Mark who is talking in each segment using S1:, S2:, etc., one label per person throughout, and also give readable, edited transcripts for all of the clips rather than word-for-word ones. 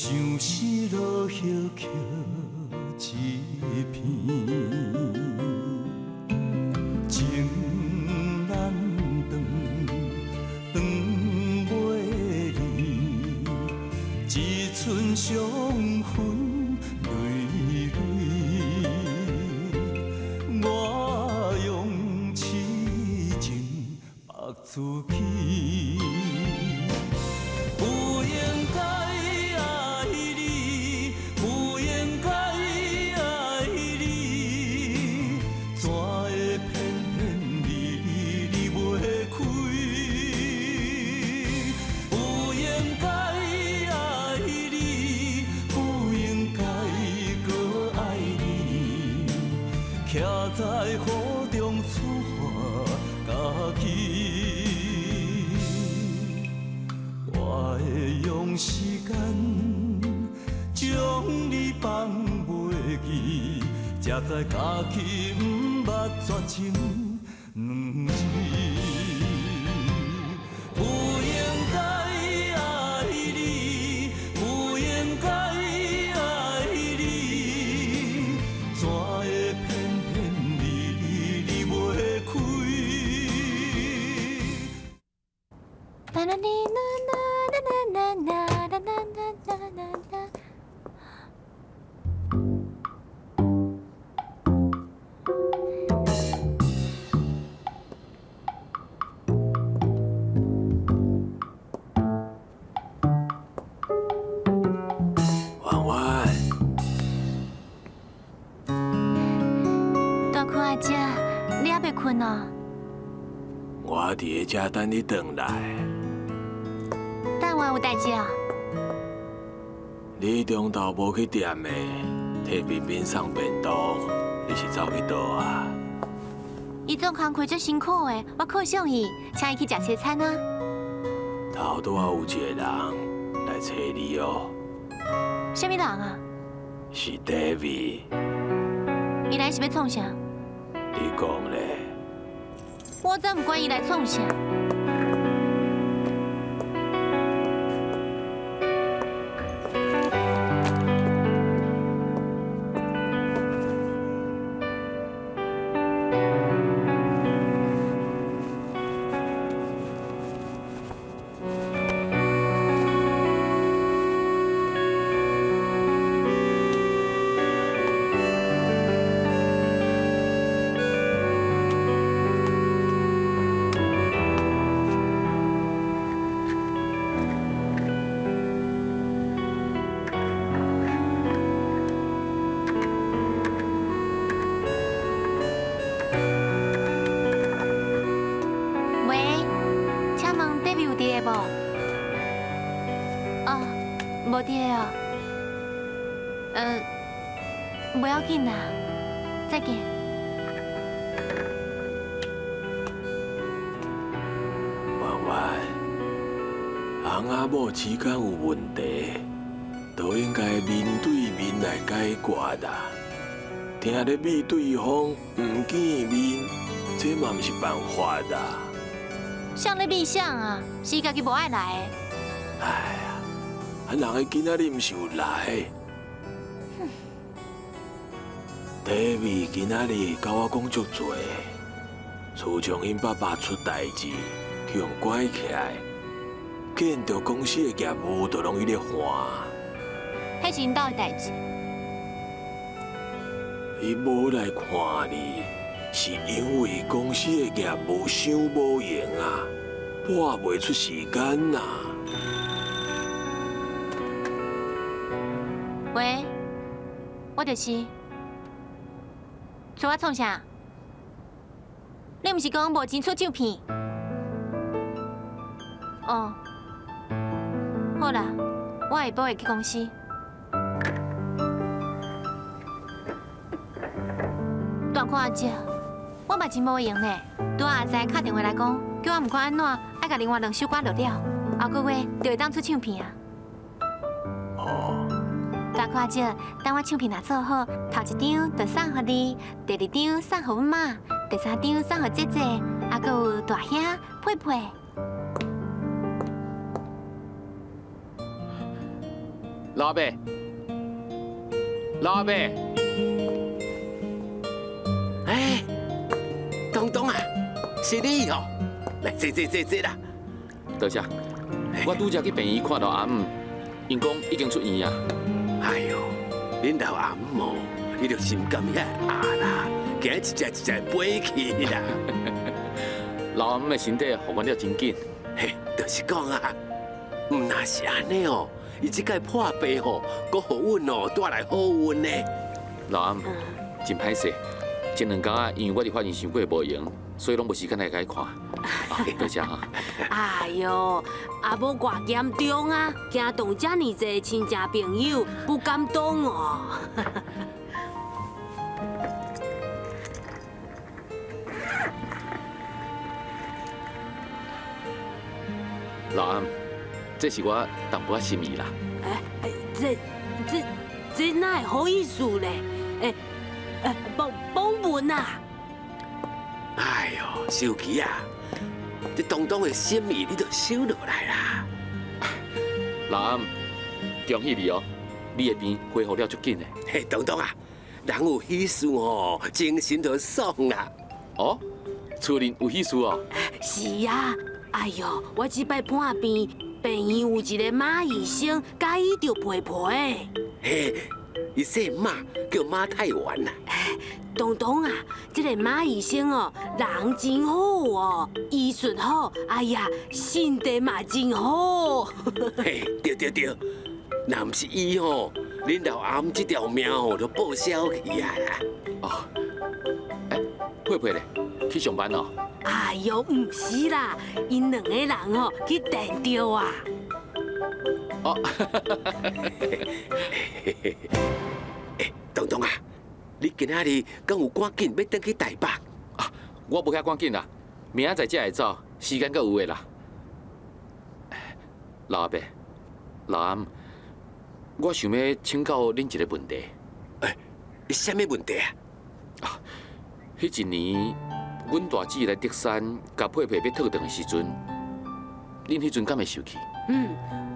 S1: 相思落叶曲一片，情难断，断袂离，一寸伤痕累累。我用痴情绑自己，不应该爱你，不应该爱你，怎会偏偏你袂开？不应该爱你，不应该搁爱你，徛在雨中此花家己。我会用时间将你放袂记，才知家己毋捌绝情两字。不应该爱你，不应该爱你，怎会偏偏你袂开？
S2: 啦啦哩啦啦啦啦啦啦啦啦啦啦。
S3: 婉婉，
S2: 大哥阿姐，你还袂困哦？
S3: 我伫个遮等你转来。
S2: 等我有代志哦。
S3: 你中昼无去店的，替彬彬送便当，你是走去倒啊？
S2: 伊做工课足辛苦的，我犒赏伊，请伊去食西餐啊。
S3: 头拄仔有一个人来找你哦，
S2: 什么人啊？
S3: 是 David。
S2: 伊来是要创啥？
S3: 你讲咧？
S2: 我怎唔管伊来创啥？无伫个哦，不要紧啦，再见。
S3: 婉婉，翁仔某之间有问题，都应该面对面来解决啦。听咧比对方唔见面，这嘛毋是办法啦。
S2: 谁咧比谁啊？是家己无爱来的。
S3: 哎呀，人的囡仔你毋是有来？David 今仔日甲我讲足多，自从因爸爸出代志，去用拐起来，见到公司的业务都拢伊咧换。
S2: 迄是因兜的代志。
S3: 伊无来看你，是因为公司的业务伤无闲啊，拨袂出时间呐。
S2: 喂，我就是。找我创啥？你毋是讲无钱出唱片？哦，好啦，我下晡会去公司。大看阿姐，我嘛真无闲呢。拄阿仔打电话来讲，叫我毋管安怎，爱甲另外2首歌就了，后个月就会当出唱片啊。
S3: 哦。
S2: 大看姐，等我唱片若做好，头一张就送互你，第2张送互阮妈，第3张送互姐姐，还阁有大兄佩佩。
S4: 老阿伯，老阿伯，
S3: 哎，东东啊，是你哦！来，坐啦。
S4: 多谢。我拄则去病院看到阿姆，因讲已经出院啊。
S3: 哎呦，恁老阿姆哦，伊就心甘遐压啦，今日一只飞去啦。
S4: 老阿姆的身体复原了真紧。
S3: 嘿，就是讲啊，唔那是安尼哦，伊即摆破病吼，搁好运哦，带来好运呢。
S4: 老阿姆，真歹势，前2天啊，因为我伫法院想过无用，所以拢无时间来甲伊看。多谢哈。
S5: 哎呦，阿无偌严重啊，惊动遮尔济亲戚朋友，不感动哦。
S4: 老阿姆，这是我淡薄仔心意啦。
S5: 这哪会好意思咧？帮文啊！
S3: 哎呦，秀琪啊，这东东的心意你都收落来啦。
S4: 老阿姆，恭喜你哦，你的病恢复了足紧的。
S3: 嘿，东东啊，人有喜事哦，精神就爽啦。
S4: 哦，厝里有喜事哦。
S5: 是啊，哎呦，我这摆判病，病院有一个马医生，介意着陪陪。
S3: 嘿，伊说马叫马太丸啦。
S5: 东东啊，这个马医生哦，人真好哦，医术好，哎呀，身体嘛真好。
S3: 嘿，对，若唔是伊吼，恁老阿姆这条命吼就报销去啊啦。
S4: 哦，哎，佩佩咧，去上班哦。
S5: 哎呦，唔是啦，因2个人哦去电着啊。
S4: 哦，
S3: 东东啊，你今仔日敢有赶紧要回去台北？
S4: 啊，我无遐赶紧啦，明仔载才会走，时间阁有诶啦。老阿伯，老阿姆，我想要请教恁一个问题。
S3: 什么问题啊？
S4: 迄一年，阮大姊来德山，甲佩佩要讨顿的时阵，恁迄阵敢会生气？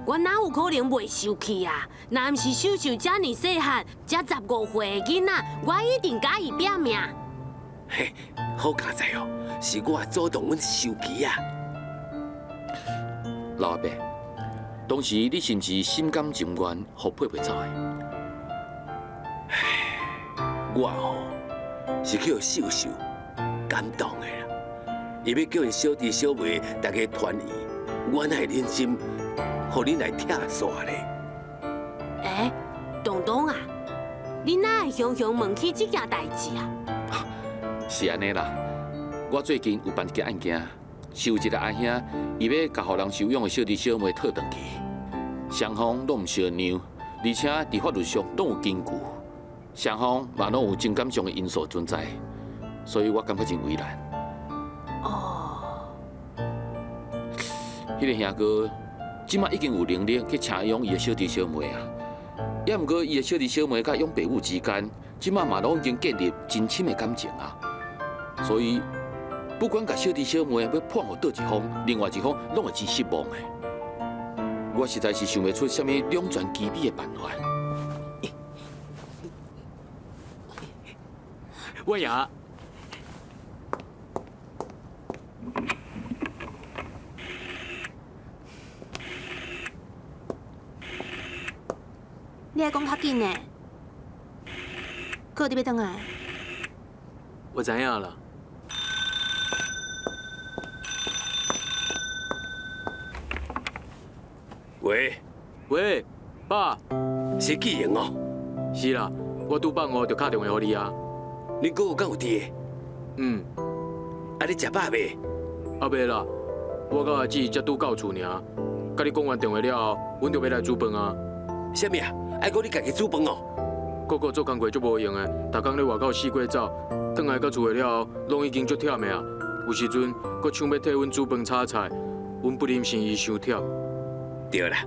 S5: 我哪有可能袂受气啊？若毋是秀秀遮尔细汉，才15岁的囡仔，我一定甲伊拼命。
S3: 嘿，好佳哉哦，是我主动阮收起啊。
S4: 老阿伯，当时你是毋是心甘情愿，互佩佩走的？
S3: 我吼是叫秀秀感动的啦，伊要叫因小弟小妹大家团圆，我哪会忍心，互恁来拆煞咧？
S5: 东东啊，你哪会常常问起这件代志啊？
S4: 是安尼啦，我最近有办一件案件，是有一个阿兄，伊要甲互人收养的小弟小妹讨回去，双方拢毋相让，而且伫法律上拢有根据，双方嘛拢有情感上的因素存在，所以我感觉真为难。
S5: 哦，
S4: 迄个兄哥，即马已经有能力去请养伊的小弟小妹啊，也毋过伊的小弟小妹甲养爸母之间，即马嘛拢已经建立真深的感情啊。所以，不管甲小弟小妹要判互倒一方，另外一方拢会真失望的。我实在是想不出什么两全其美的办法。
S6: 文雅，
S2: 你还讲较紧呢？搁伫要倒来？
S6: 我知影啦。喂，爸，
S3: 是纪莹哦，
S6: 是啦，我拄放学就打电话给你啊。
S3: 恁哥有敢有伫的？啊，你食饱未？
S6: 啊袂啦，我甲阿姊才拄到厝尔，甲你讲完电话了后，阮就要来煮饭啊。
S3: 什么啊？爱讲你家己煮饭哦？
S6: 哥哥做工课足无用的，逐工咧外口四过走，转来到厝了后，拢已经足忝的啊。有时阵，搁抢要替阮煮饭炒菜，阮不忍心伊伤忝。
S3: 对啦，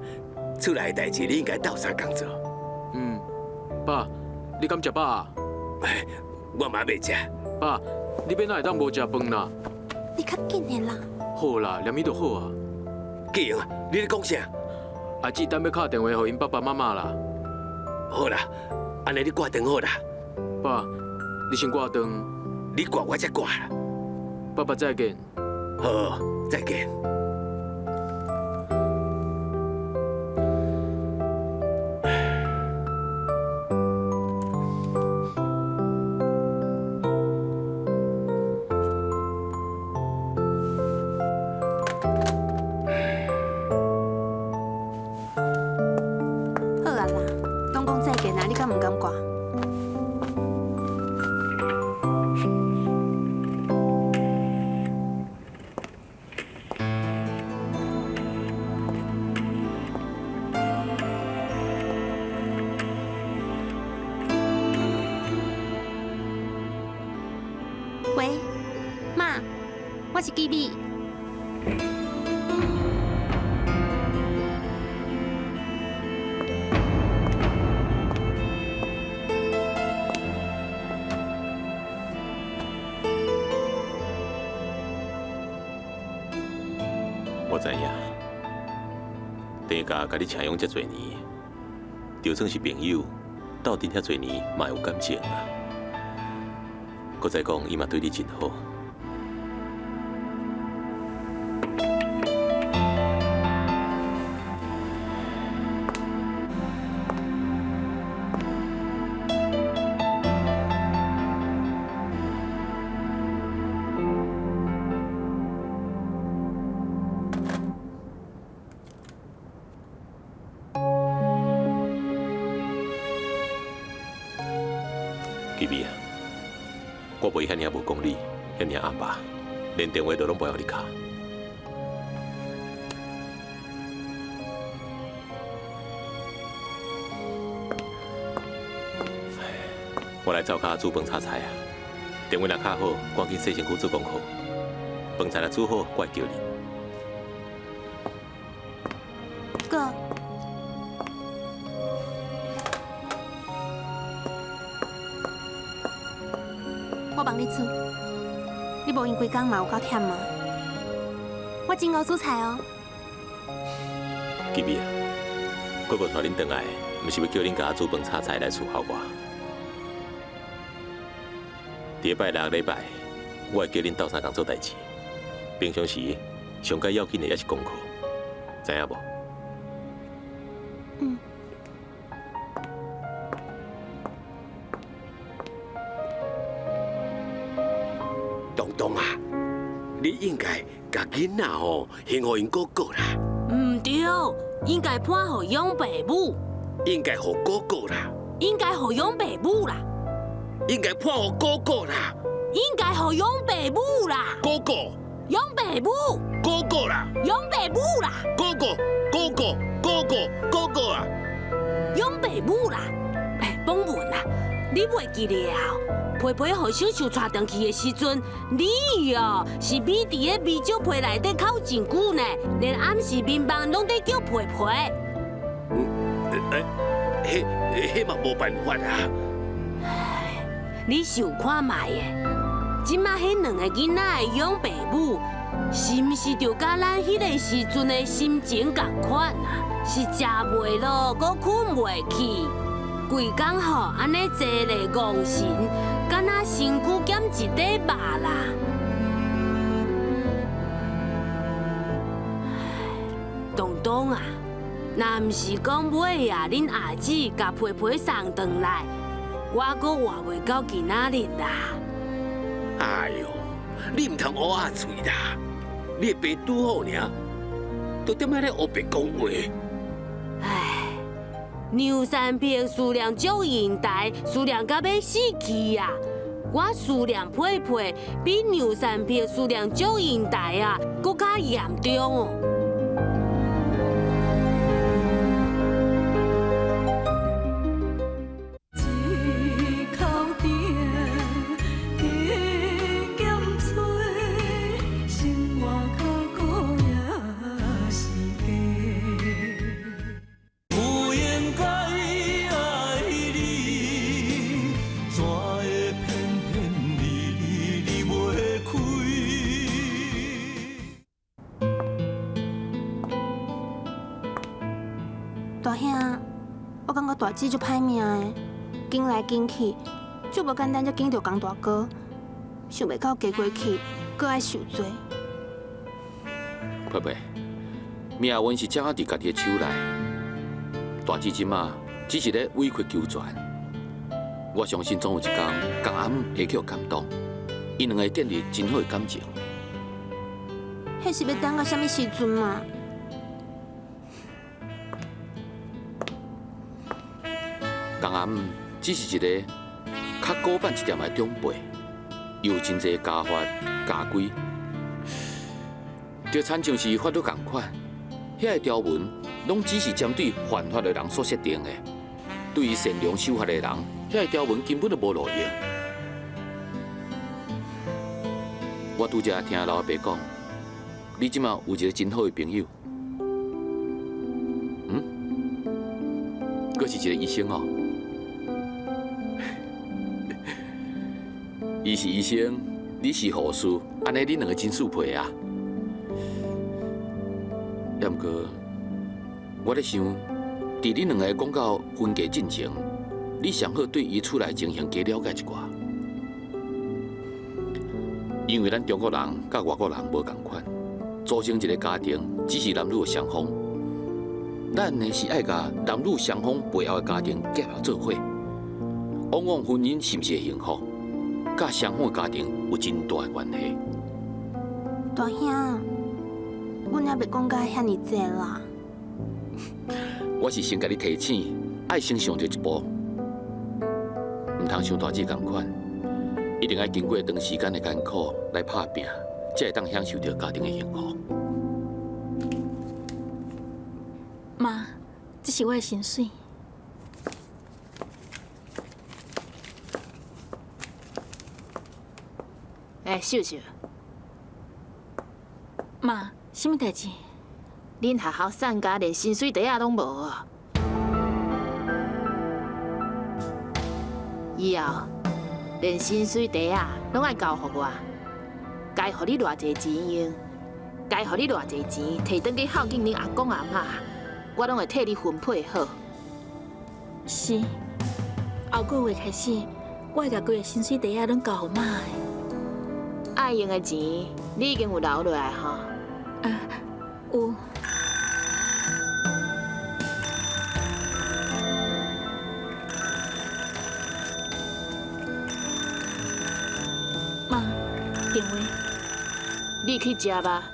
S3: 厝内的代志你应该斗相共做。
S6: 爸，你敢食饱啊？
S3: 我嘛未食。
S6: 爸，你要哪会当无食饭啦？
S2: 你较紧的啦。
S6: 好啦，念伊就好啊。
S3: 纪莹啊，你咧讲啥？
S6: 阿姊等要打电话给因爸爸妈妈啦。
S3: 好啦，安尼你挂灯好啦，
S6: 爸，你先挂灯，
S3: 你挂我才挂啦。
S6: 爸爸再见。
S3: 好，再见。
S5: 好啊啦，拢讲再见啊，你敢唔敢挂？
S2: 喂，妈，我是吉米。
S3: 我知影，丁家甲你请养遮侪年，就算是朋友，斗阵遐侪年嘛有感情啊。搁再讲，伊嘛对你真好。吉米啊，我袂遐尔无讲理，遐尔阿爸，连电话都拢袂互你敲。我来灶骹煮饭炒菜啊，电话若敲好，赶紧洗身躯做功课。饭菜若煮好，我会叫你。
S2: 哥，我帮你煮，你无用规工嘛有够忝吗？我真会煮菜哦。
S3: 吉米啊，哥哥带恁回来，毋是要叫恁家煮饭炒菜来伺候我。第拜六礼拜，我会叫恁斗相共做代志。平常时上该要紧的也是功课，知影无？
S2: 嗯。
S3: 东东啊，你应该甲囡仔吼先互因哥哥啦，
S5: 唔对，应该判互养爸母，
S3: 应该互哥哥啦，
S5: 应该互养爸母啦，
S3: 应该判互哥哥啦，
S5: 应该互养爸母啦，
S3: 哥哥，
S5: 养爸母，
S3: 哥哥啦，
S5: 养爸母啦，
S3: 哥哥，哥哥，哥哥，哥哥啊！
S5: 养爸母啦。榜文啊，你袂记了？皮皮互小树带转去的时阵，你哦是美伫个米酒皮内底哭真久呢，连暗时眠梦拢在叫皮皮。
S3: 迄嘛无办法啊！
S5: 你想看卖的，即马迄两个囡仔的养爸母，是毋是就甲咱迄个时阵的心情共款啊？是食袂落，搁困袂去，规工吼安尼坐咧戆神，敢若身躯减一块肉啦。东东啊，若毋是讲尾啊，恁阿姊甲皮皮送转来。我阁活袂到今仔日啦！
S3: 哎呦，你唔通乌下嘴啦！你的爸拄好尔，都点解咧乌白讲话？
S5: 唉，牛山平思念足现代，思念到要死去啊！我思念皮皮，比牛山平思念足现代啊，搁较严重哦。
S1: 有应该爱你，怎会偏偏离袂开？
S7: 我感觉大姊就歹命的，紧来紧去，就无简单才紧着江大哥，想袂到嫁过去，搁爱受罪。
S4: 佩佩，命运是掌握伫家己的手内。大姊即马只是咧委屈求全，我相信总有一天，江阿姆会去有感动，因两个建立真好的感情。
S7: 迄是要等到什么时阵嘛？
S4: 江阿姆只是一个较古板一点的长辈，又有真侪家法家规，就亲像是法律共款，遐个条文拢只是针对犯法的人所设定的，对于善良守法的人，遐个条文根本就无路用。我拄则听老阿伯讲，你即马有一个真好的朋友，佫是一个医生哦。伊是医生，你是护士，安尼恁两个真适配啊。也毋过，我咧想，伫恁两个讲到婚嫁进前，你上好对伊厝内情形加了解一寡，因为咱中国人甲外国人无共款，组成一个家庭只是男女双方，咱呢是爱甲男女双方背后的家庭结合做伙，往往婚姻是毋是会幸福？甲双方的家庭有真大的关系。
S7: 大兄，阮也袂讲甲遐尼济啦。
S4: 我是先甲你提醒，爱先上着一步，唔通像大姊共款，一定要经过长时间的艰苦来打拼，才会当享受到家庭的幸福。
S8: 妈，这是我的薪水。
S9: 秀秀，
S8: 妈，什么代志？
S9: 恁学校散家连薪水袋仔拢无啊！以后连薪水袋仔拢爱交互我，该互你偌济钱用，该互你偌济钱摕转去孝敬恁阿公阿嬷，我拢会替你分配好。
S8: 是，后个月开始，我会甲规个薪水袋仔拢交互妈的。
S9: 爱用的钱，你已经有留落来吼？
S8: 有。妈，电话。
S9: 你去食吧。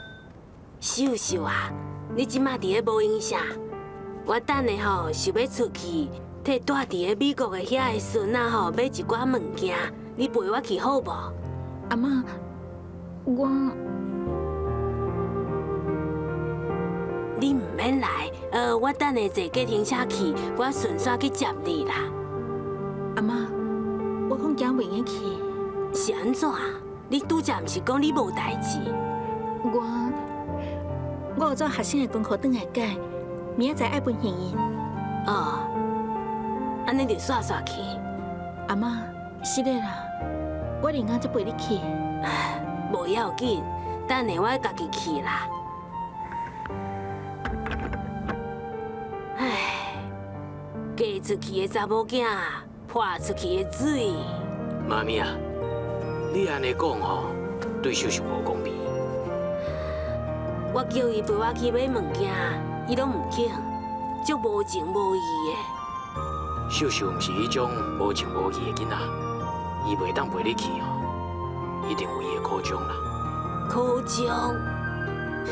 S5: 秀秀啊，你即马伫咧无影啥？我等下吼想要出去，替住伫咧美国的遐个孙仔吼买一寡物件，你陪我去好无？
S8: 阿妈。
S5: 你唔免来，我等下坐计程车去，我顺续去接你啦。
S8: 阿妈，我恐惊袂用去。
S5: 是安怎？你拄则唔是讲你无代志？
S8: 我有做学生的功课转来改，明仔载爱分现银。
S5: 哦，安尼就煞煞去。
S8: 阿妈，是的啦，我另外再陪你去。
S5: 无要紧，等下我家己去啦。唉，嫁出去的查某囝，泼出去的水。
S6: 妈咪啊，你安尼讲吼，对秀秀无公平。
S5: 我叫伊陪我去买物件，伊拢唔肯，足无情无义的。
S6: 秀秀毋是迄种无情无义的囡仔，伊袂当陪你去哦。一定有伊的苦衷啦。
S5: 苦衷？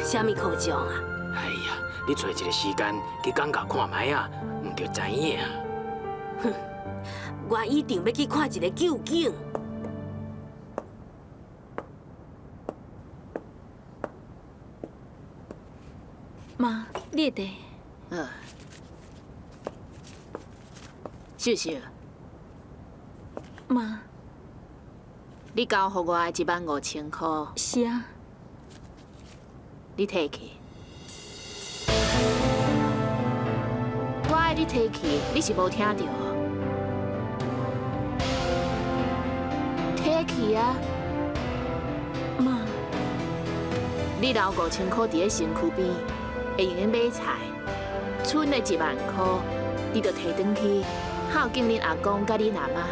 S5: 啥物苦衷啊？
S6: 哎呀，你找一个时间去港口看卖啊，唔就知影啊。
S5: 哼，我一定要去看一个究竟。
S8: 妈，你的。
S9: 秀秀。
S8: 妈。
S9: 你交互我15000块。
S8: 是啊。
S9: 你摕去。我爱你摕去，你是无听到？摕去啊！
S8: 妈，
S9: 你留5000块伫咧身躯边，会用买菜。剩的1万块，你着摕转去孝敬恁阿公甲恁阿妈。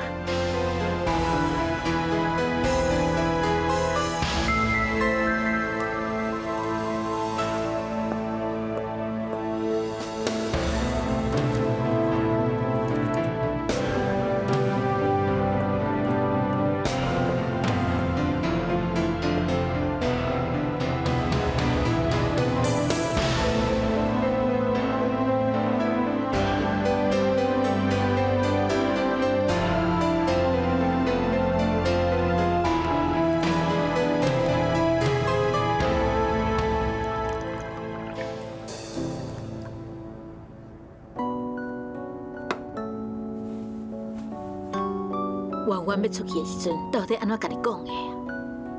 S9: 弯弯要出去的时阵，到底安怎甲你讲的？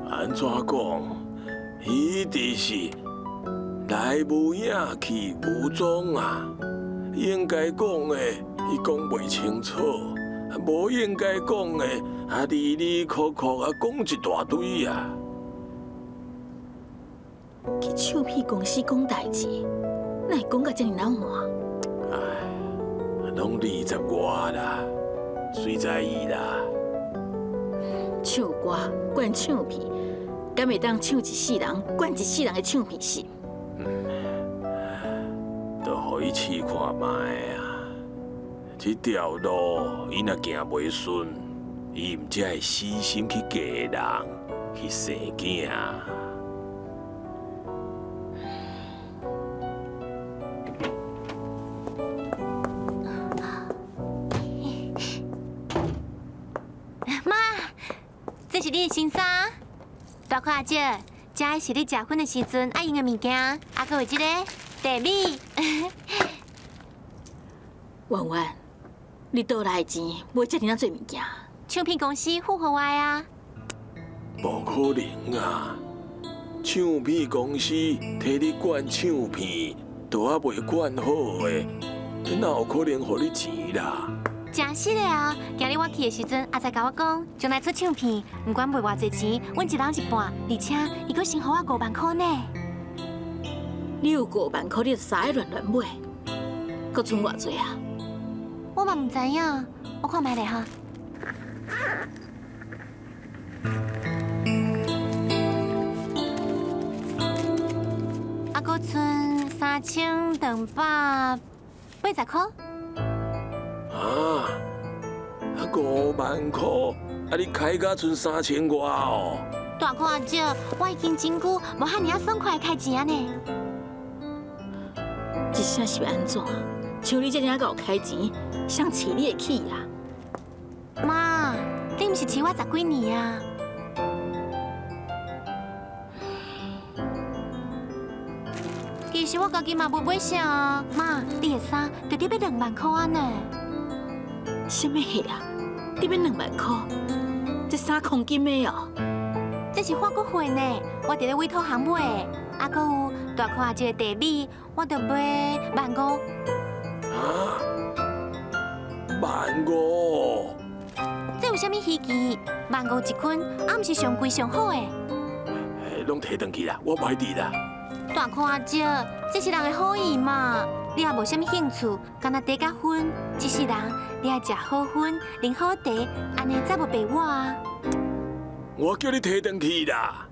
S3: 安怎讲？伊就是来无影去无踪啊！应该讲的，伊讲袂清楚；无应该讲的，哩哩哭哭啊，讲一大堆啊！
S8: 去唱片公司讲代志，哪会讲甲这么闹满？
S3: 唉，拢20外啦，谁在意啦？
S8: 唱歌管唱片，敢会当唱一世人管一世人的唱片是？
S3: 都互伊试看卖啊！这条路伊若行袂顺，伊毋才会死心去嫁人，去生囝。
S2: 这是你的新衫，大块阿姐，这是你结婚的时阵爱用的物件，还佫有这个茶米。
S8: 弯弯，你倒来的钱买遮尔啊多物件？
S2: 唱片公司付互我啊。
S3: 无可能啊！唱片公司替你管唱片，都还袂管好诶，哪有可能互你钱啦？
S2: 真是的啊！今日我去的时阵，阿才甲我讲，将来出唱片，不管卖偌济钱，阮一人一半，而且伊佫先互我5万块呢。
S8: 你有5万块，你就啥乱乱买，佫剩偌济啊？
S2: 我嘛唔知影，我看卖咧哈。啊，佫剩3280块。
S3: 啊，5万块，啊你开甲剩3000外哦。
S2: 大块阿姐，我已经真久无遐尔啊爽快开钱啊呢。
S8: 这声是要安怎？像你这尔甲有开钱，谁饲你会起啊？
S2: 妈，你毋是饲我10几年啊？其实我家己嘛无买啥啊。妈，你的衫就得要2万块啊呢。
S8: 什么货啊？你要2万块？这衫空金的哦。
S2: 这是法国货呢，我伫咧委托行买的。啊，搁有大块一个茶米，我得买15000。
S3: 啊，15000？
S2: 这有啥物稀奇？15000一捆，啊，毋是上贵上好的。
S3: 拢摕转去啦，我歹伫啦。
S2: 大块阿姐，这是人的好意嘛。你也无啥物兴趣，干那茶甲薰，一世人你爱食好薰，啉好茶，安尼才无白我啊。
S3: 我叫你摕转去啦。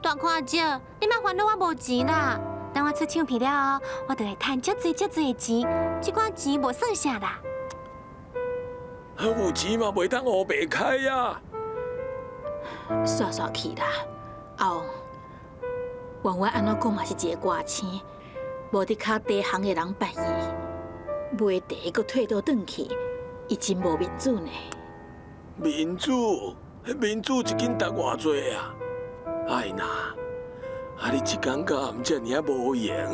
S2: 大块阿姐，你莫烦恼我无钱啦。等我出唱片了后，我就会赚足侪足侪的钱，这寡钱无算啥啦。
S3: 有钱嘛袂当黑白开呀。
S8: 煞煞去啦，后弯弯安怎讲嘛是一个挂青，无伫较低行的人捌伊，买茶搁退倒转去，伊真无面子呢。
S3: 面子，面子一斤值偌济啊？哎呐，啊你一工甲毋遮尔无闲，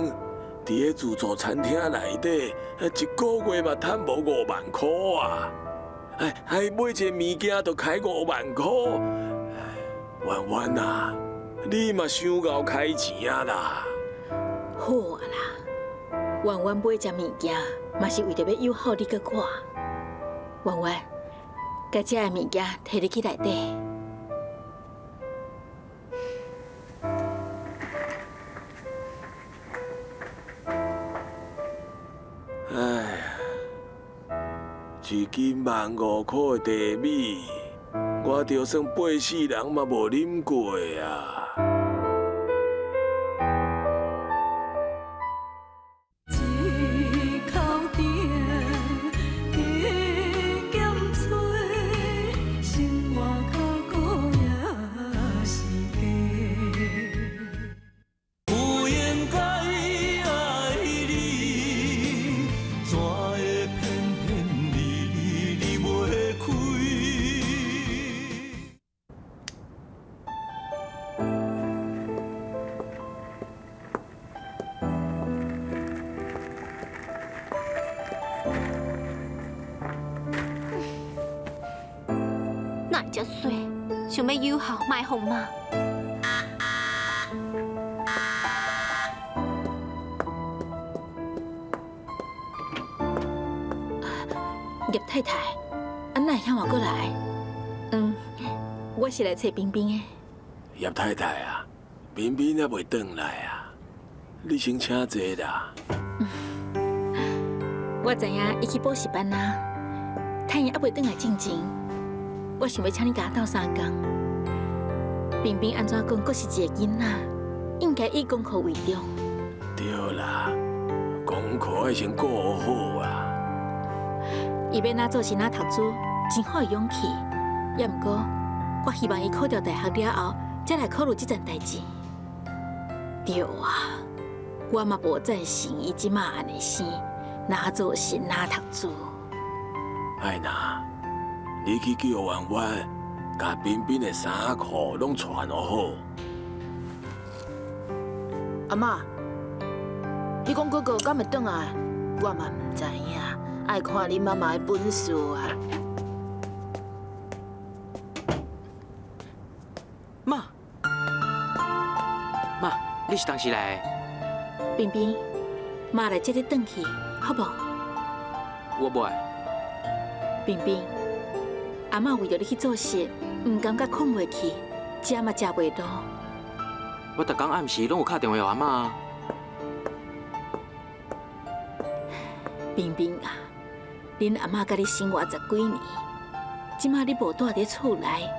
S3: 伫咧自助餐厅内底，一个月嘛赚无5万块啊！还买一个物件就开5万块，弯弯啊，你嘛伤够开钱啊啦！
S8: 好啊啦，弯弯买遮物件，嘛是为着要友好你甲我。弯弯，甲遮的物件摕入去内底。
S3: 哎，一斤15,000块的茶米，我就算8世人嘛无啉过啊！
S1: 一口鼎，加减做，心外口苦也是假。不应该爱你，怎会偏偏离袂开？
S2: 哪只水，想要友好卖红嘛？
S8: 叶太太，安那向我过来？我是来找冰冰的。
S3: 叶太太啊，彬彬还袂转来啊，你先请坐啦。
S8: 我知影伊去补习班啦，太阳还袂转来进前，我想要请你甲我斗3工。冰冰安怎讲，阁是一个囡仔，应该以功课为重。
S3: 对啦，功课爱先顾好啊。
S8: 伊要哪做是哪读书，真好勇气。也毋过，我希望伊考到大学了后，才来考虑这件代志。对啊，我嘛无赞成伊即马安尼生，哪做是哪读书。
S3: 爱娜，你去叫婉婉，甲彬彬的衫裤拢穿好。
S9: 阿嬷，你讲哥哥敢会转来？我嘛唔知影，爱看你妈妈的本事啊。
S6: 妈，你是当时来的？
S8: 冰冰，妈来接你转去，好不？
S6: 我不爱。
S8: 冰冰，阿嬷为着你去做事，唔感觉困袂去，食嘛食袂落。
S6: 我逐工暗时拢有打电话给阿嬷啊。
S8: 冰冰啊，恁阿嬷甲你生活10几年，即马你无住伫厝内，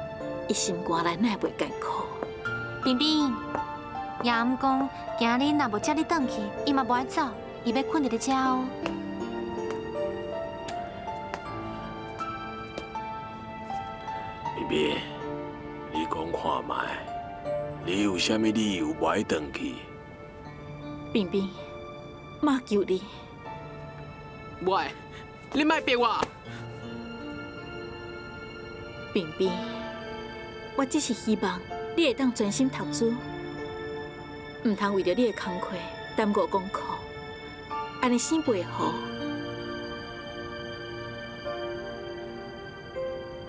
S8: 伊心肝内哪会袂艰苦？
S2: 冰冰，也毋讲，今日若无接你转去，伊嘛无爱走，伊要困伫咧遮哦。
S3: 彬彬，你讲看卖，你有啥物理由无爱转去？
S8: 冰冰，妈求你。
S6: 不爱，你莫逼我。
S8: 冰冰，我只是希望你会当专心读书，唔通为着你的工课耽误功课，安尼生袂好。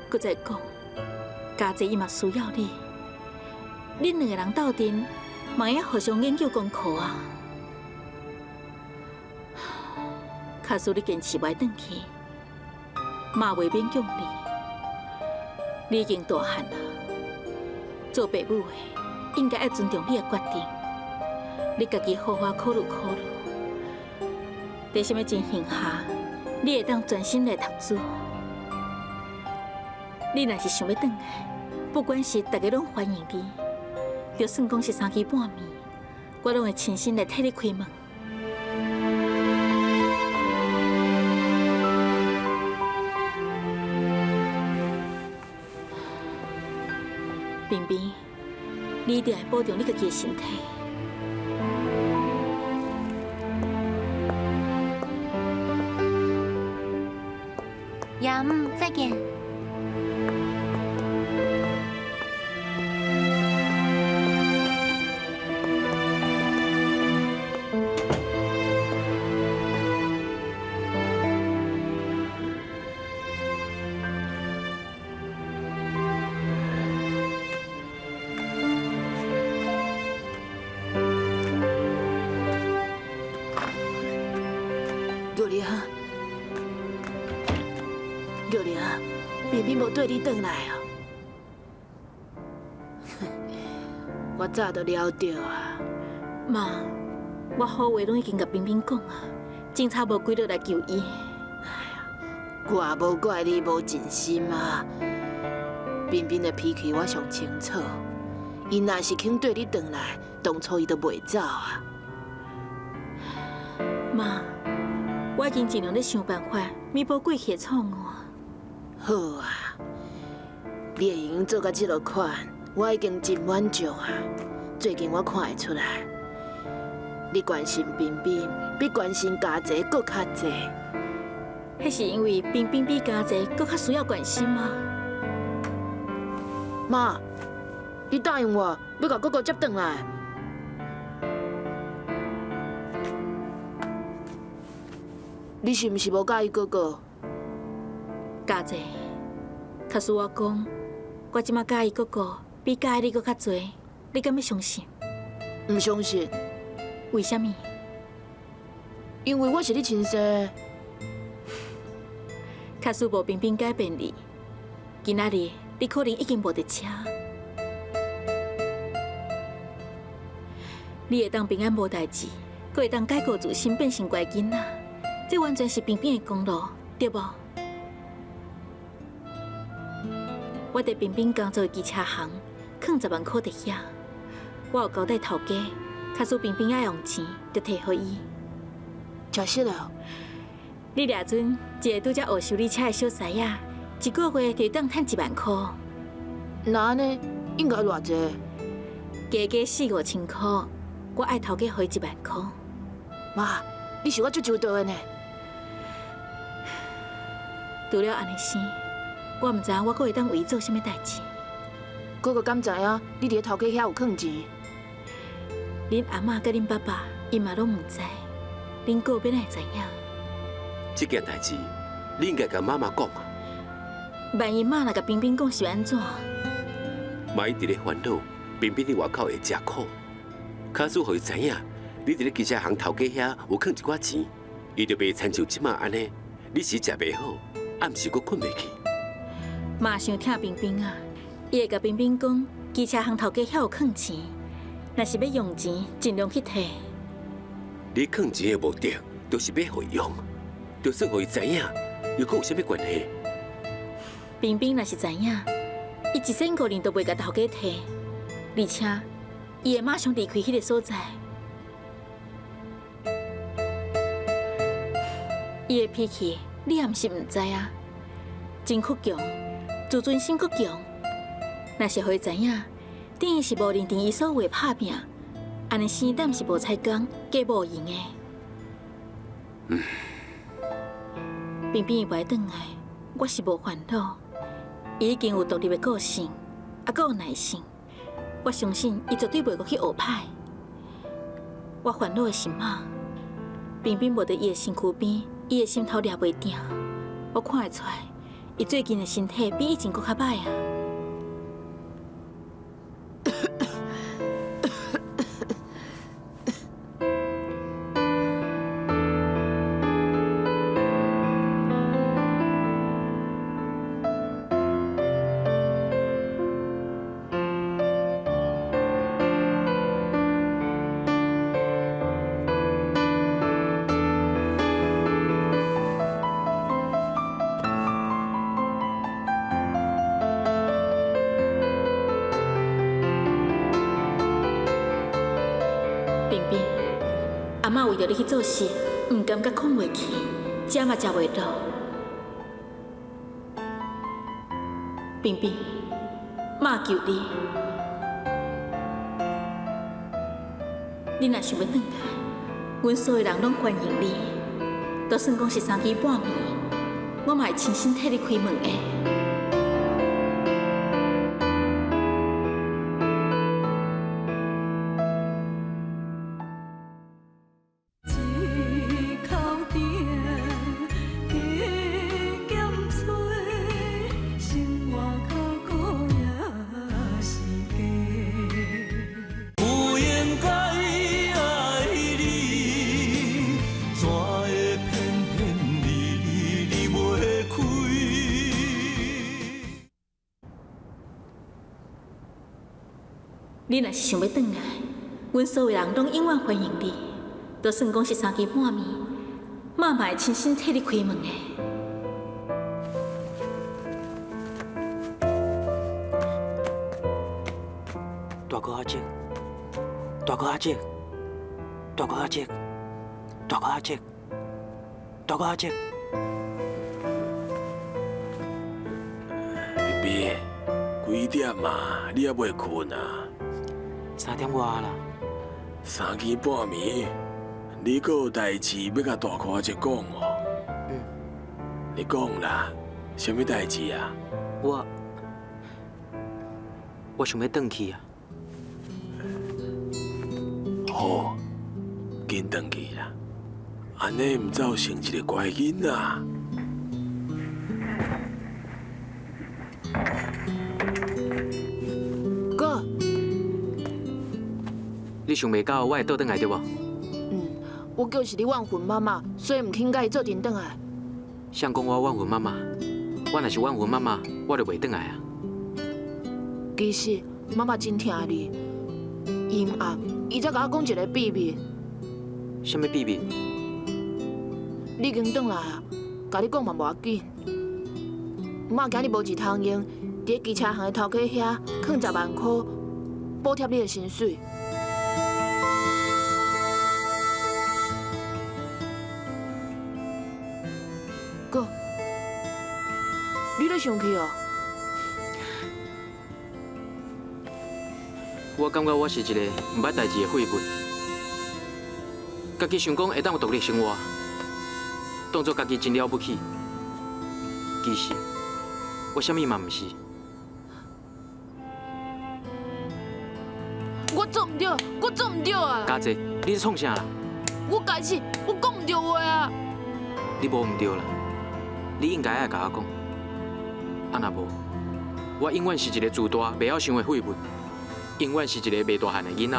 S8: 搁再讲，家姐伊嘛需要你，恁两个人斗阵，嘛要互相研究功课啊。假使你坚持袂转去，嘛袂勉强你。你已经大汉了，做爸母的应该要尊重你的决定。你家己好好考虑考虑，在什么情形下，你会当专心来读书？你若是想要转来，不管是大家拢欢迎你，就算讲是3更半暝，我拢会亲身来替你开门。冰冰，你一定要保重你家己的身体。
S2: 杨，再见。
S9: 玉玲，明明无对你转来啊！我早就了着啊。
S8: 妈，我好话拢已经甲冰冰讲啊，警察无几日来救伊。
S9: 我也无怪你无尽心啊。彬彬的脾气我上清楚，伊若是肯对你转来，当初伊都袂走啊。
S8: 妈，我已经尽量咧想办法弥补过去的错误。
S9: 好啊，你会用做到这落款，我已经真满足啊。最近我看会出来，你关心彬彬比关心家姐搁较济。
S8: 迄是因为彬彬比家姐搁较需要关心吗？
S9: 妈，你答应我要甲哥哥接转来。你是毋是无介意哥哥？
S8: 家姐，假使我讲，我即马介意哥哥比介意你搁较济，你敢要相信？
S9: 唔相信，
S8: 为什么？
S9: 因为我是你亲生。
S8: 假使无彬彬改变你，今仔日你可能已经无伫车。你会当平安无代志，阁会当改过自新变成乖囡仔，这完全是彬彬的功劳，对无？我伫彬彬工作的机车行，囥10万块伫遐。我有交代头家，假使彬彬爱用钱，就摕互伊。
S9: 确实了，
S8: 你掠准一个拄则学修理车的小师仔，一个月就当趁1万块。
S9: 那安尼应该偌济？
S8: 加加4、5千块，我爱头家互伊1万块。
S9: 妈，你是我最周到的呢。
S8: 除了安尼生，我毋知影我阁会当为伊做啥物代志。
S9: 哥哥敢知影你伫头家遐有囥钱？
S8: 恁阿嬷甲恁爸爸，伊嘛拢毋知，恁哥边会知影？
S3: 这件代志，你应该甲妈妈讲啊。
S8: 万一妈若甲彬彬讲是安怎？
S3: 妈伊伫咧烦恼，彬彬伫外口会食苦。假使互伊知影，你伫咧机车行头家遐有囥一寡钱，伊就袂亲像即马安尼，你是食袂好，暗时阁困袂去。
S8: 妈想疼彬彬啊，伊会甲彬彬讲，机车行头家遐有囥钱，若是要用钱，尽量去摕。
S3: 你囥钱的目的，就是要互伊用，就算互伊知影，又阁有啥物关系？
S8: 彬彬若是知影，伊1仙5年都袂甲头家摕，而且伊会马上离开迄个所在。伊的脾气，你也毋是毋知啊，真倔强，自尊心搁强。若是互伊知影，等于是无认定伊所为拍拼，安尼生胆是无采工，加无用的。彬彬伊袂转来，我是无烦恼。伊已经有独立的个性，还阁有耐性。我相信伊绝对袂阁去学歹。我烦恼的是妈，彬彬无伫伊的身躯边，伊的心头抓袂定。我看会出来，伊最近的身体比以前阁较歹啊。彬彬，阿嬷为着你去做事，唔甘甲困袂去，食嘛食袂落。彬彬，妈求你，你若想要转来，阮所有人拢欢迎你。就算讲是3更半暝，我嘛会亲身替你开门的。
S1: 不应该爱你，怎会偏偏离袂开？
S8: 你若是想要转来，阮所有人拢永远欢迎你。就算讲是3更半暝，妈嘛会亲身替你开门的。
S10: 大哥阿姐，大哥阿姐，大哥阿姐，大哥阿姐，大哥阿姐。
S3: 冰冰，几点啊？你还未困啊
S10: 3点外啦。
S3: 3更半暝，你阁有代志要甲大哥阿姐讲哦？
S10: 嗯。
S3: 你讲啦，什么代志啊？
S10: 我想要转去啊。
S3: 好，紧转去啦。安尼唔造成一个乖囡仔。
S9: 哥，
S10: 你想袂到我会倒转来对无？
S9: 我就是你万魂妈妈，所以唔肯甲伊做阵转来。
S10: 谁讲我万魂妈妈？我若是万魂妈妈，我就袂转来啊。
S9: 其实妈妈真疼你，阴暗，伊才甲我讲一个秘密。
S10: 什么秘密？
S9: 你已经转来啊，甲你讲嘛无要紧。妈今日无一通用，伫机车行的头家遐囥10万块，补贴你的薪水。哥，你咧生气哦？
S10: 我感觉我是一个唔捌代志的废物，家己想讲会当有独立生活，当作家己真了不起。其实我啥物嘛唔是。
S9: 我做唔到，我做唔到啊！
S10: 家姐，你在创啥啦？
S9: 我开始我讲唔到话啊！
S10: 你无唔对啦，你应该爱甲我讲。啊若无，我永远是一个自大、袂晓想的废物。 永远是一个未大汉的囡仔。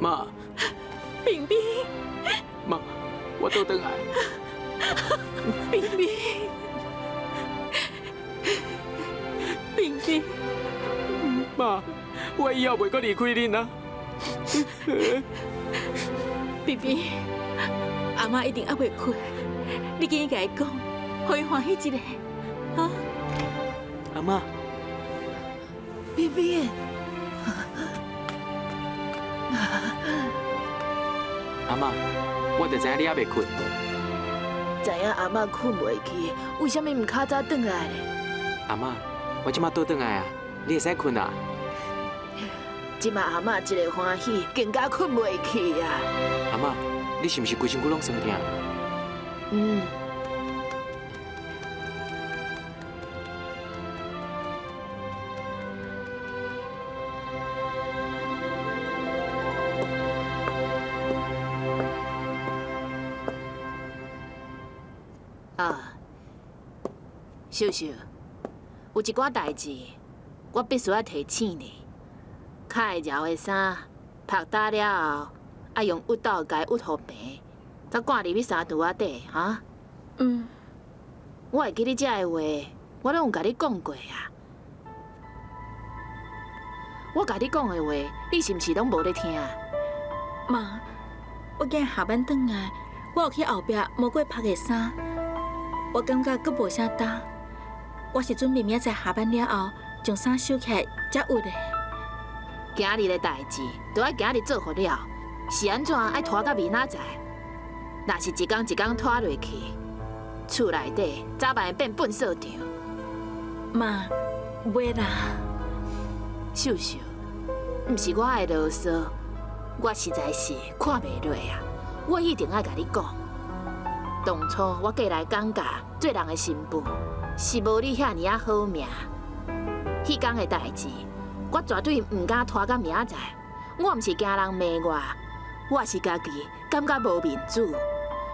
S10: 妈，
S8: 冰冰，
S10: 妈，我倒转来。
S8: 冰冰，冰冰，
S10: 妈，我以后袂阁离开恁啊。
S8: 冰冰，阿妈一定还袂困，你紧甲伊讲，互伊欢喜一下，啊？
S10: 阿妈，
S9: 冰冰。
S10: 阿妈，我就知影你还袂困。
S9: 知影阿嬷困袂去，为什么唔较早转来呢？
S10: 阿妈，我即马倒转来啊，你会使困啊？
S9: 即马阿嬷一个欢喜，更加困袂去啊！
S10: 阿妈，你是毋是规身躯拢酸痛？
S9: 嗯。啊，秀秀，有一寡代志，我必须要提醒你。较会绕的衫，晒干了后，要用熨斗甲伊熨好平，再挂入去衫椟仔底，哈。我会记你这个话，我拢有甲你讲过啊。我甲你讲的话，你是毋是拢无咧听？
S8: 妈，我今日下班转来，我有去后壁摸过晒的衫，我感觉佫无啥干。我是准备明仔载下班了后，将衫收起来才熨的。
S9: 今日的代志，都要今日做好了，是安怎爱拖到明仔载？若是一工一工拖落去，厝内底早晚会变粪扫场。
S8: 妈，袂啦。
S9: 秀秀，毋是我爱啰嗦，我实在是看袂落啊！我一定爱甲你讲，当初我过来讲价做人的新妇，是无你遐尼啊好命。迄天的代志，我绝对毋敢拖到明仔载。我毋是惊人骂我，我是家己感觉无面子，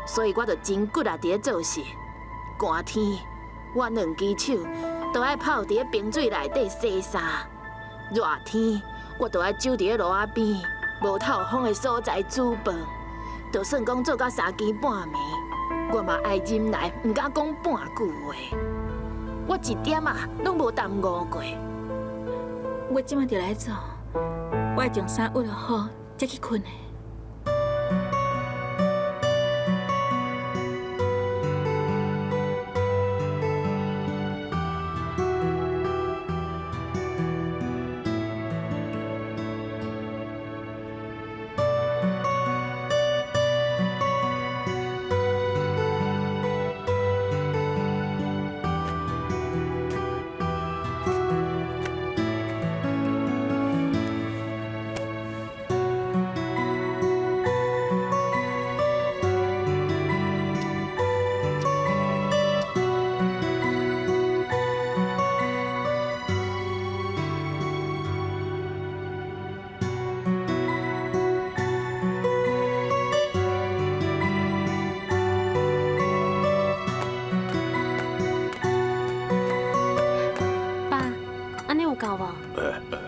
S9: 所以我就真骨力伫咧做事。寒天，我2只手都爱泡伫咧冰水内底洗衫，热天我都爱走伫咧路仔边无透风的所在煮饭。就算讲做到3更半暝，我嘛爱忍耐，唔敢讲半句话。我一点拢无耽误过。
S8: 我即马就来做，我会将衫熨落好，才去困的。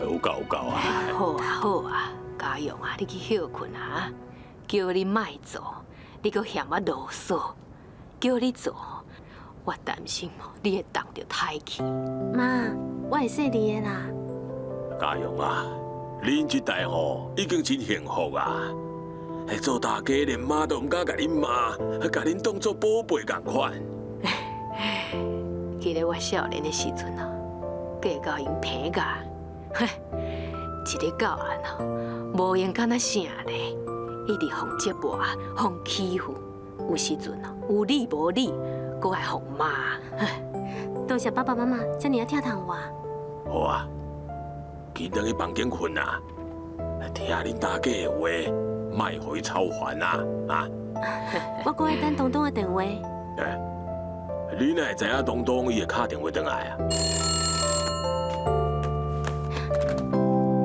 S3: 有够啊！
S5: 好啊好啊，家用啊，你去休困啊！叫你莫做，你搁嫌我啰嗦；叫你做，我担心你会冻着胎气。
S7: 妈，我会说你的啦。
S3: 家用啊，恁这代吼已经真幸福啊！做大家连妈都唔敢甲恁骂，还甲恁当作宝贝共款。
S5: 记得我少年的时阵啊，嫁到因平家，一个教案啊，无闲敢若啥咧，一直互折磨、互欺负，有时阵啊有理无理，搁爱互骂。
S7: 多谢爸爸妈妈遮尔啊疼痛我。
S3: 好啊，紧等去房间困啊，听恁大家的话，莫互伊操烦啊！啊！
S7: 我搁爱等东东的电话。
S3: 你哪会知影东东伊会敲电话转来啊？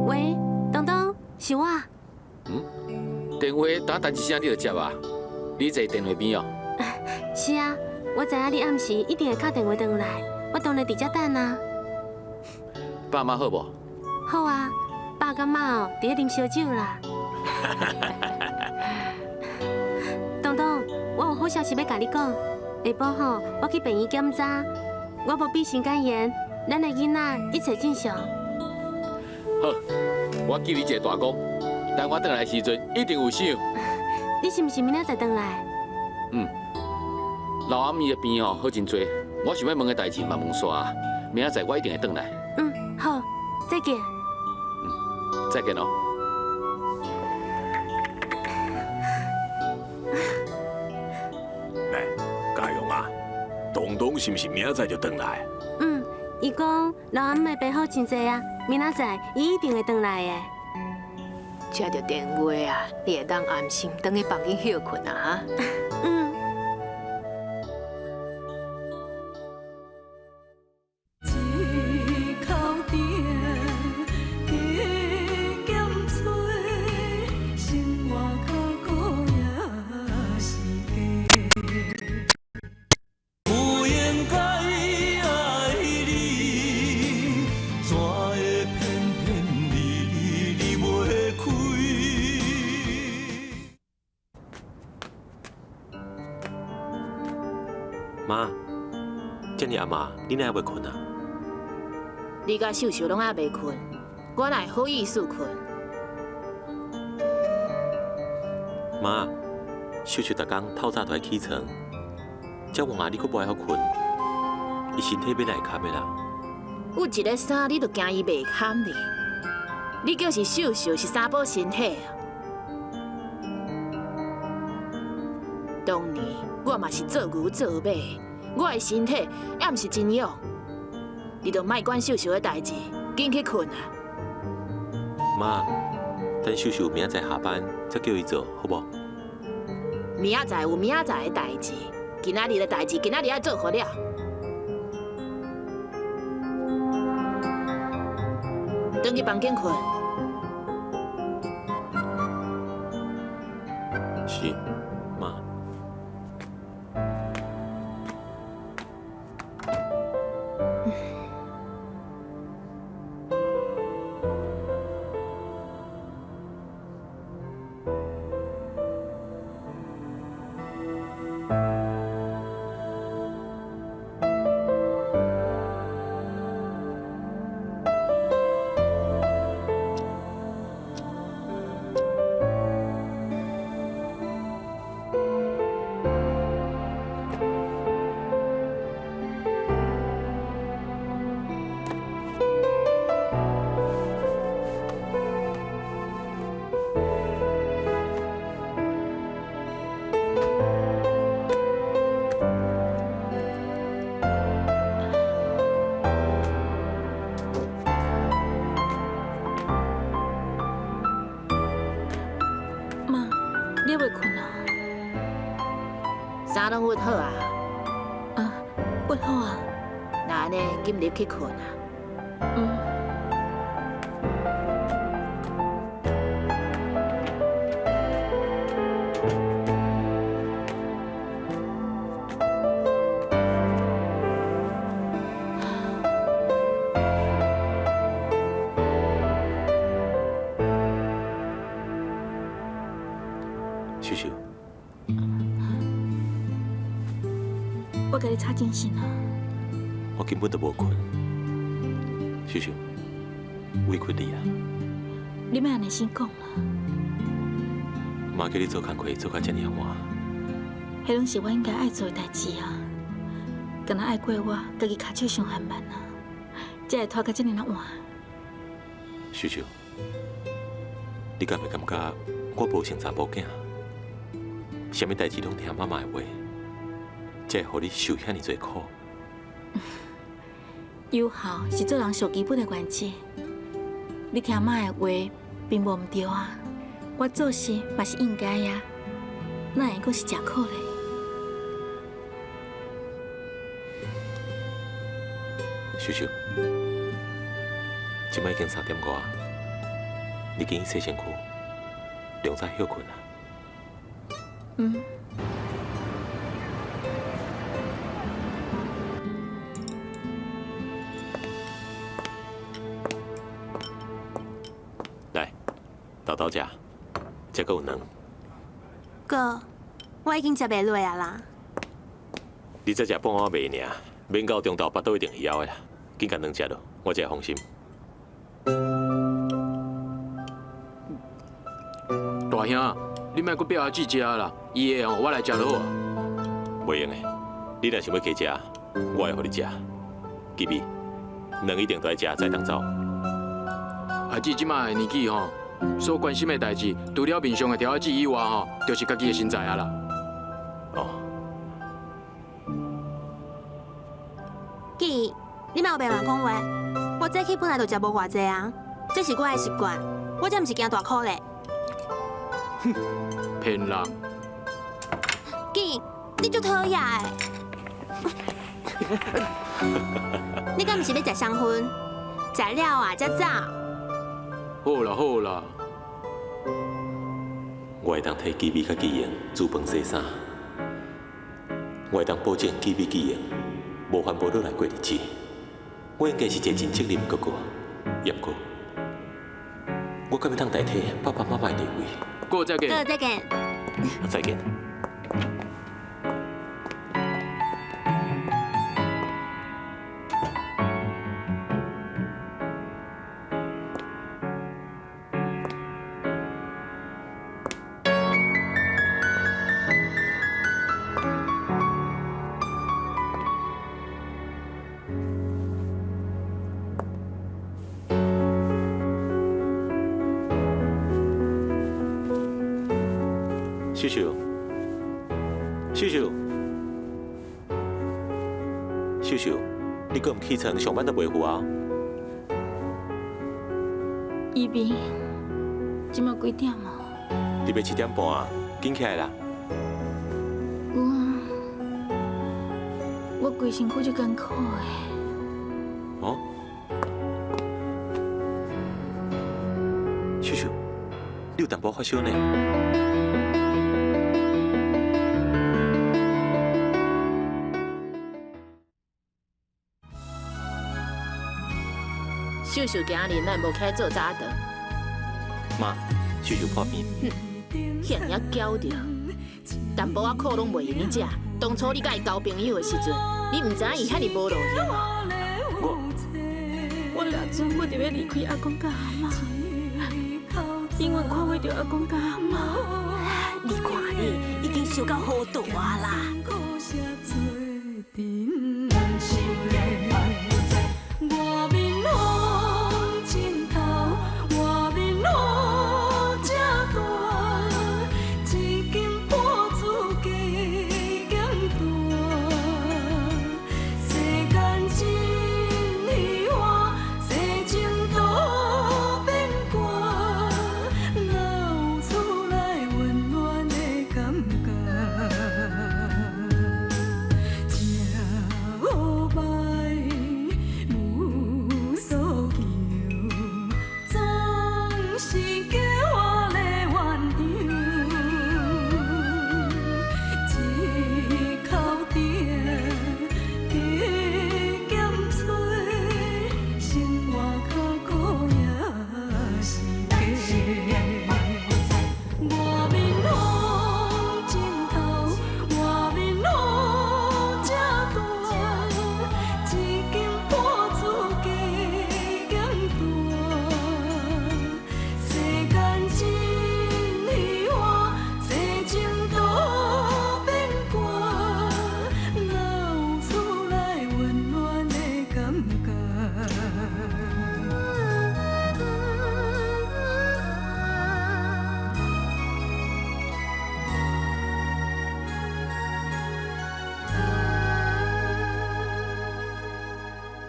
S7: 喂，东东，是我。
S4: 电话打单一声你就接啊？你坐电话边哦。
S7: 是啊，我知影你暗时一定会敲电话转来，我当然伫遮等啊。
S4: 爸妈好无？
S7: 好啊，爸甲妈哦，伫咧啉烧酒啦。东东，我有好消息要甲你讲。下晡吼，我去病院检查，我无鼻腺肝炎，咱的囡仔一切正常。
S4: 好，我记你一个大功，等我回来的时阵一定有赏。
S7: 你是毋是明仔载回来？
S4: 老阿姨的病哦好真多，我想要问的代志嘛问煞，明仔载我一定会回来。
S7: 好，再见。
S4: 再见哦。
S3: 家用啊，东东是毋是明仔载就回来？
S7: 伊讲老阿姆的病好真济啊，明仔载伊一定会回来的。
S5: 接到电话啊，你会当安心等去房间休困啊！
S1: 有缘该爱你，怎会偏偏离袂开？
S11: 妈，遮尔暗嘛，你哪还袂困啊？
S9: 你甲秀秀拢还袂困，我哪会好意思困？
S11: 妈，秀秀逐工透早就爱起床，遮晚你阁无爱好困，伊身体要来堪的啦。
S9: 有一个衫你就惊伊袂堪哩？你叫是秀秀是三宝身体啊？当年我嘛是做牛做马，我的身体也毋是真勇。你就莫管秀秀的代志，紧去困啊！
S11: 妈，等秀秀明仔载下班再叫伊做，好无？
S9: 明仔载有明仔载的代志，今仔日的代志今仔日爱做好了。回去房间困。
S11: 是，妈。
S9: 衫拢熨好啊？
S8: 熨好啊。
S9: 那安尼紧入去困啊。
S11: 秀秀，
S8: 我甲你吵精神啊！
S11: 我根本都无困。秀秀，委屈你啊！
S8: 你莫安尼先讲啦，
S11: 妈叫你做工课做到这么晚，
S8: 迄拢是我应该爱做的代志啊！敢若爱怪我，家己骹手伤寒慢啊，才会拖到这么晚。
S11: 秀秀，你敢会感觉我无像查甫囝？什么代志拢听妈妈的话，才会互你受遐尼多苦。
S8: 有效是做人上基本的原则。你听妈的话，并无毋对啊。我做事嘛是应该呀，哪会阁是食苦嘞？
S11: 秀秀，今摆已经3点外，你紧去洗身躯，量早休困啊。来，豆豆食，这个有卵。
S2: 哥，我已经食袂落啊啦。
S11: 你才食半碗糜尔，免到中昼腹肚一定会枵的啦。紧甲卵食落，我才会放心。
S6: 大兄，你莫阁逼阿姊食啦，伊的我来食就好啊。
S11: 袂用的，你若想要加食，我会互你食。记住，卵一定都要食才当走。
S6: 阿姊即摆的年纪吼，所关心的代志，除了面上的条仔以外吼，就是家己的身材啊啦。
S11: 哦，
S2: 记，你莫有白话讲话。我早起本来就食无偌济啊，这是我的习惯，我才毋是惊大苦嘞。
S6: 骗人！
S2: 记，你足讨厌的。你敢毋是要食双份？食了啊，才走。
S6: 好啦好啦，
S11: 我会当替基比甲基莹煮饭洗衫，我会当保证基比基莹无烦无恼来过日子。我应该是一个真责任哥哥，也不过，我敢要当代替爸爸妈妈的地位。
S6: 过再见。
S2: 哥，再见。
S11: 再见。秀秀，秀秀，秀秀，你搁唔起床，上班都袂赴啊？
S8: 依边，即马几点啊？
S11: 你要7点半啊，紧起来啦！
S8: 我规身躯就艰苦的。
S11: 哦，秀秀，你有淡薄发烧呢？
S9: 秀秀今日咱无起来做早顿，
S11: 妈，秀秀破病。
S9: 遐尔骄着，淡薄仔苦拢袂用你食。当初你甲伊交朋友的时阵，你毋知影伊遐尼无路用啊！
S8: 我打算我就要离开阿公甲阿妈，永远看袂到阿公甲阿妈。
S5: 你看你已经烧到好大啦。